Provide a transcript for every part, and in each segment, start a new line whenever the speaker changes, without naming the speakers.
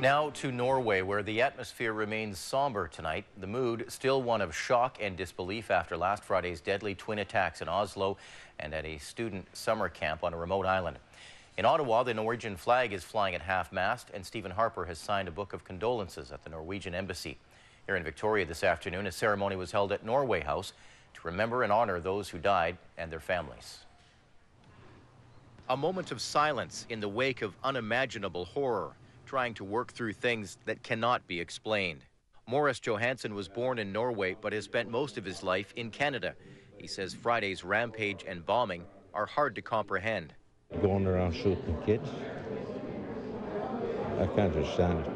Now to Norway, where the atmosphere remains somber tonight. The mood still one of shock and disbelief after last Friday's deadly twin attacks in Oslo and at a student summer camp on a remote island. In Ottawa, the Norwegian flag is flying at half-mast, and Stephen Harper has signed a book of condolences at the Norwegian embassy. Here in Victoria this afternoon, a ceremony was held at Norway House to remember and honor those who died and their families. A moment of silence in the wake of unimaginable horror, trying to work through things that cannot be explained. Morris Johansson was born in Norway but has spent most of his life in Canada. He says Friday's rampage and bombing are hard to comprehend.
Going around shooting kids, I can't understand it.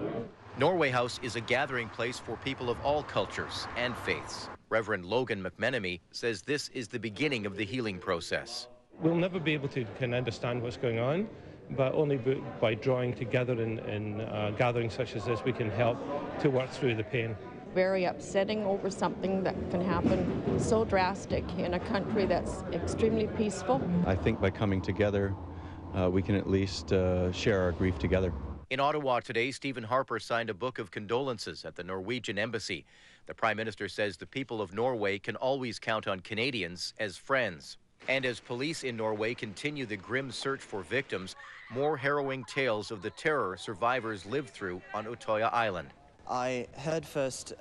Norway House is a gathering place for people of all cultures and faiths. Reverend Logan McMenamie says this is the beginning of the healing process.
We'll never be able to understand what's going on, but only by drawing together in gatherings such as this, we can help to work through the pain.
Very upsetting over something that can happen so drastic in a country that's extremely peaceful.
I think by coming together, we can at least share our grief together.
In Ottawa today, Stephen Harper signed a book of condolences at the Norwegian embassy. The Prime Minister says the people of Norway can always count on Canadians as friends. And as police in Norway continue the grim search for victims, more harrowing tales of the terror survivors lived through on Ottawa Island.
I heard first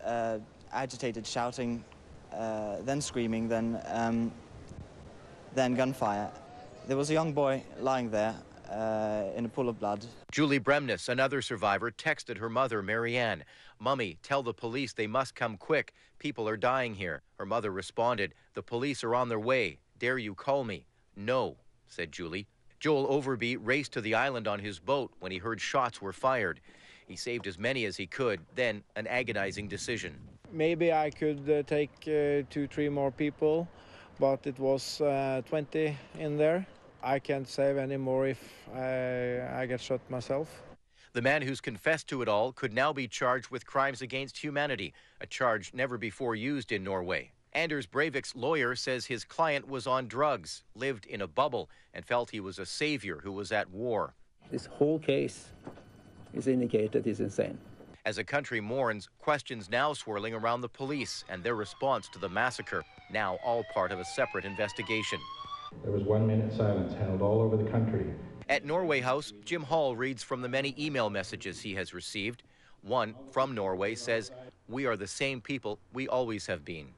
agitated shouting, then screaming, then gunfire. There was a young boy lying there in a pool of blood.
Julie Bremnes, another survivor, texted her mother, Marianne, "Mummy, tell the police they must come quick. People are dying here." Her mother responded, "The police are on their way. Dare you call me?" "No," said Julie. Joel Overby raced to the island on his boat when he heard shots were fired. He saved as many as he could, then an agonizing decision.
Maybe I could take 2-3 more people, but it was 20 in there. I can't save any more if I get shot myself.
The man who's confessed to it all could now be charged with crimes against humanity, a charge never before used in Norway. Anders Breivik's lawyer says his client was on drugs, lived in a bubble, and felt he was a savior who was at war.
This whole case is indicated he's insane.
As a country mourns, questions now swirling around the police and their response to the massacre, now all part of a separate investigation.
There was 1 minute silence held all over the country.
At Norway House, Jim Hall reads from the many email messages he has received. One from Norway says, "We are the same people we always have been."